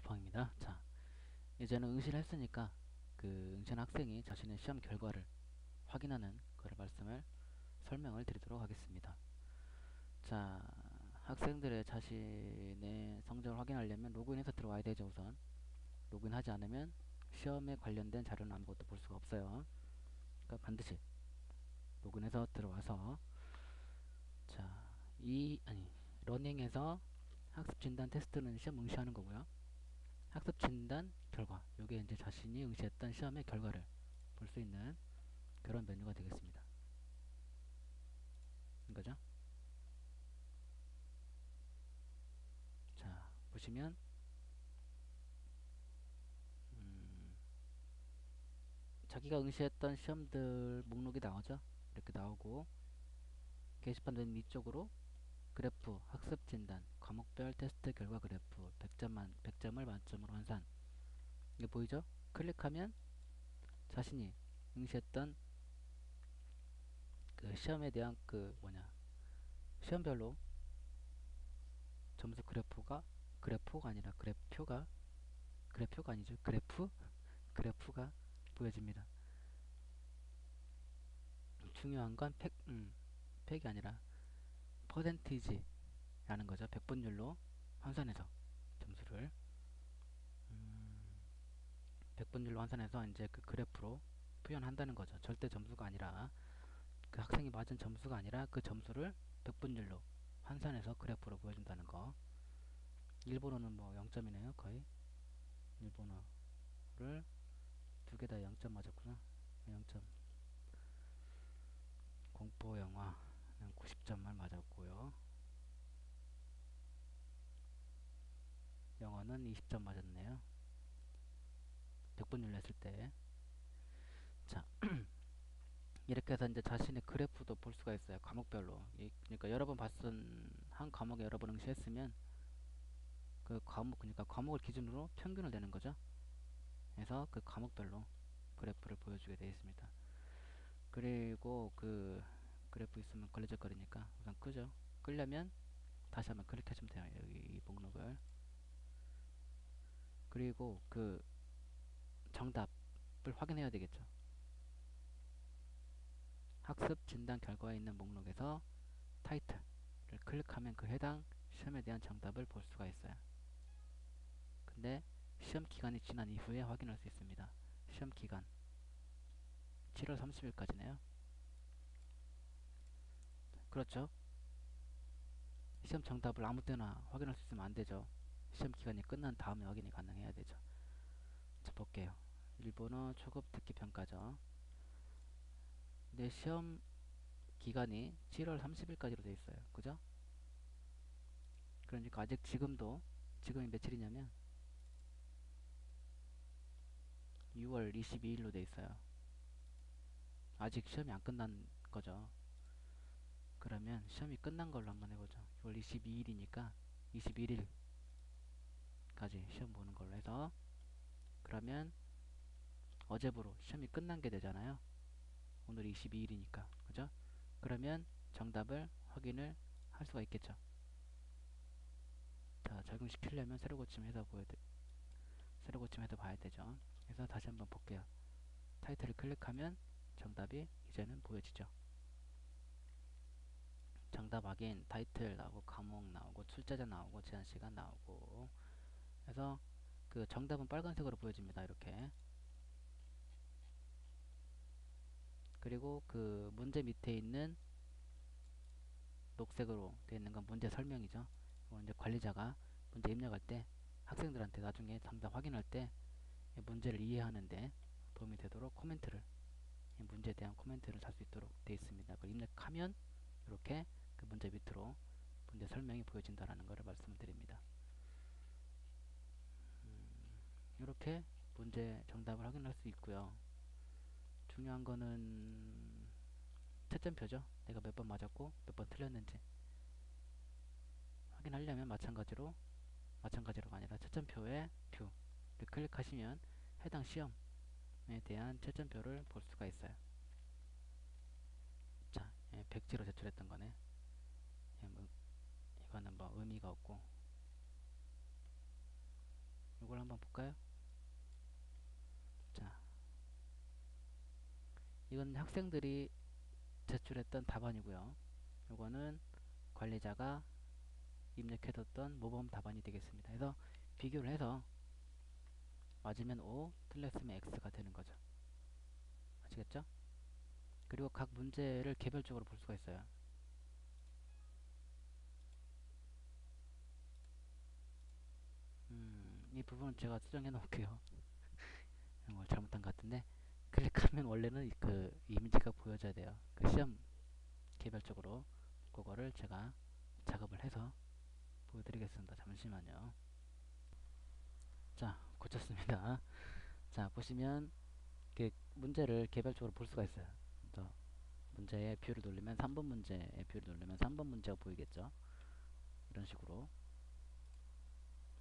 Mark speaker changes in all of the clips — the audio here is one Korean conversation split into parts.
Speaker 1: 팡입니다. 자, 이제는 응시를 했으니까 그 응시한 학생이 자신의 시험 결과를 확인하는 그런 말씀을 설명을 드리도록 하겠습니다. 자, 학생들의 자신의 성적을 확인하려면 로그인해서 들어와야 되죠. 우선 로그인하지 않으면 시험에 관련된 자료는 아무것도 볼 수가 없어요. 그러니까 반드시 로그인해서 들어와서 자, 러닝에서 학습 진단 테스트는 시험 응시하는 거고요. 학습 진단 결과, 요게 이제 자신이 응시했던 시험의 결과를 볼 수 있는 그런 메뉴가 되겠습니다. 이거죠. 자, 보시면 자기가 응시했던 시험들 목록이 나오죠. 이렇게 나오고 게시판 맨 위쪽으로 그래프, 학습 진단, 과목별 테스트 결과 그래프 100점을 만점으로 환산, 이게 보이죠? 클릭하면 자신이 응시했던 그 시험에 대한 시험별로 점수 그래프가 아니라 그래프가 아니죠. 그래프가 보여집니다. 중요한 건 팩이 아니라 퍼센티지라는 거죠. 백분율로 환산해서 점수를 100분율로 환산해서 이제 그 그래프로 표현한다는 거죠. 절대 점수가 아니라 그 학생이 맞은 점수가 아니라 그 점수를 백분율로 환산해서 그래프로 보여준다는 거. 일본어는 뭐 0점이네요. 거의 일본어를 두 개 다 0점 맞았구나. 0점. 공포 영화는 90점만 맞았고요. 영어는 20점 맞았네요. 100분율로 했을 때. 자, 이렇게 해서 이제 자신의 그래프도 볼 수가 있어요. 과목별로. 그러니까 여러 번 봤은 한 과목에 여러 번 응시했으면 그러니까 과목을 기준으로 평균을 내는 거죠. 그래서 그 과목별로 그래프를 보여주게 되어 있습니다. 그리고 그 그래프 있으면 걸리적거리니까 우선 끄죠. 끌려면 다시 한번 클릭해주면 돼요. 여기 이 목록을. 그리고 그 정답을 확인해야 되겠죠. 학습 진단 결과에 있는 목록에서 타이틀을 클릭하면 그 해당 시험에 대한 정답을 볼 수가 있어요. 근데 시험 기간이 지난 이후에 확인할 수 있습니다. 시험 기간 7월 30일까지네요. 그렇죠. 시험 정답을 아무 때나 확인할 수 있으면 안 되죠. 시험 기간이 끝난 다음에 확인이 가능해야 되죠. 자, 볼게요. 일본어 초급 듣기 평가죠. 내 시험 기간이 7월 30일까지로 되어 있어요. 그죠? 그러니까 아직 지금이 며칠이냐면 6월 22일로 되어 있어요. 아직 시험이 안 끝난 거죠. 그러면 시험이 끝난 걸로 한번 해보죠. 6월 22일이니까 21일까지 시험 보는 걸로 해서, 그러면 어제부로 시험이 끝난 게 되잖아요. 오늘 22일이니까. 그죠? 그러면 정답을 확인을 할 수가 있겠죠. 자, 적용시키려면 새로 고침해서 봐야 되죠. 그래서 다시 한번 볼게요. 타이틀을 클릭하면 정답이 이제는 보여지죠. 정답 확인, 타이틀 나오고, 과목 나오고, 출제자 나오고, 제한시간 나오고. 그래서 그 정답은 빨간색으로 보여집니다. 이렇게. 그리고 그 문제 밑에 있는 녹색으로 되어 있는 건 문제 설명이죠. 이건 이제 관리자가 문제 입력할 때 학생들한테 나중에 정답 확인할 때 문제를 이해하는데 도움이 되도록 문제에 대한 코멘트를 달 수 있도록 되어 있습니다. 그걸 입력하면 이렇게 그 문제 밑으로 문제 설명이 보여진다는 것을 말씀을 드립니다. 이렇게 문제 정답을 확인할 수 있고요. 중요한 거는 채점표죠. 내가 몇 번 맞았고 몇 번 틀렸는지 확인하려면 마찬가지로가 아니라 채점표의 뷰를 클릭하시면 해당 시험에 대한 채점표를 볼 수가 있어요. 자, 백지로 제출했던 거네. 이거는 뭐 의미가 없고, 이걸 한번 한번 볼까요? 자, 이건 학생들이 제출했던 답안이고요. 이거는 관리자가 입력해뒀던 모범 답안이 되겠습니다. 그래서 비교를 해서 맞으면 O, 틀렸으면 X가 되는 거죠. 아시겠죠? 그리고 각 문제를 개별적으로 볼 수가 있어요. 이 부분은 제가 수정해 놓을게요. 이런 걸 잘못한 것 같은데, 클릭하면 원래는 그 이미지가 보여져야 돼요. 그 시험 개별적으로 그거를 제가 작업을 해서 보여드리겠습니다. 잠시만요. 자, 고쳤습니다. 자, 보시면 그 문제를 개별적으로 볼 수가 있어요. 또 문제의 뷰를 누르면 3번 문제의 뷰를 누르면 3번 문제가 보이겠죠. 이런 식으로.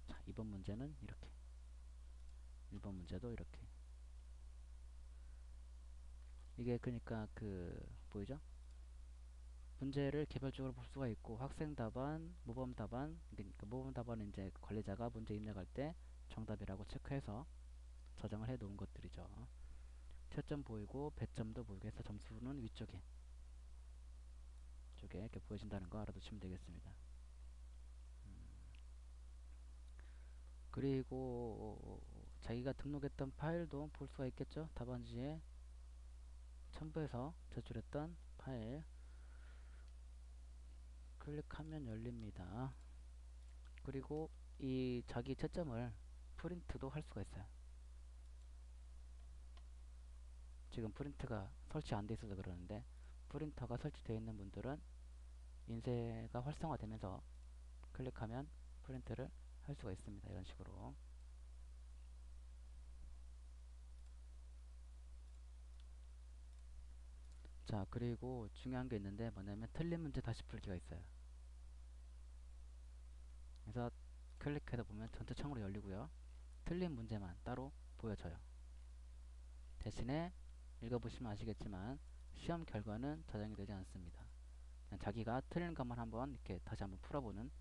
Speaker 1: 자, 2번 문제는 이렇게, 1번 문제도 이렇게. 이게 그러니까 그 보이죠? 문제를 개별적으로 볼 수가 있고, 학생 답안, 모범 답안, 그러니까 모범 답안은 이제 관리자가 문제 입력할 때 정답이라고 체크해서 저장을 해 놓은 것들이죠. 채점 보이고 배점도 보이고 해서 점수는 위쪽에 쪽에 이렇게 보여진다는 거 알아두시면 되겠습니다. 그리고 자기가 등록했던 파일도 볼 수가 있겠죠. 답안지에 첨부해서 제출했던 파일 클릭하면 열립니다. 그리고 이 자기 채점을 프린트도 할 수가 있어요. 지금 프린트가 설치 안 돼 있어서 그러는데, 프린터가 설치되어 있는 분들은 인쇄가 활성화되면서 클릭하면 프린트를 할 수가 있습니다. 이런 식으로. 자, 그리고 중요한 게 있는데 뭐냐면 틀린 문제 다시 풀기가 있어요. 그래서 클릭해서 보면 전체 창으로 열리고요. 틀린 문제만 따로 보여져요. 대신에 읽어보시면 아시겠지만 시험 결과는 저장이 되지 않습니다. 그냥 자기가 틀린 것만 한번 이렇게 다시 한번 풀어보는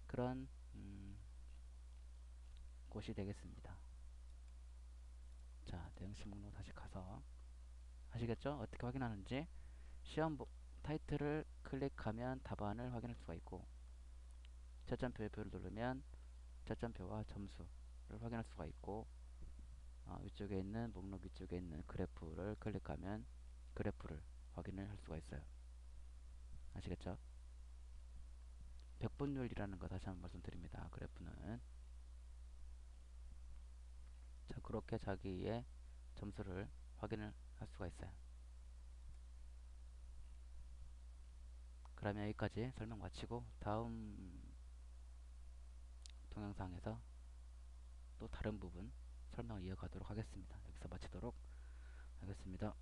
Speaker 1: 그런 곳이 되겠습니다. 자, 내용시 목록 다시 가서 아시겠죠? 어떻게 확인하는지. 시험 타이틀을 클릭하면 답안을 확인할 수가 있고, 채점표의 표를 누르면 채점표와 점수를 확인할 수가 있고, 위쪽에 있는 목록 위쪽에 있는 그래프를 클릭하면 그래프를 확인을 할 수가 있어요. 아시겠죠? 백분율이라는 거 다시 한번 말씀드립니다. 그래프는. 자, 그렇게 자기의 점수를 확인을 할 수가 있어요. 그러면 여기까지 설명 마치고 다음 동영상에서 또 다른 부분 설명을 이어가도록 하겠습니다. 여기서 마치도록 하겠습니다.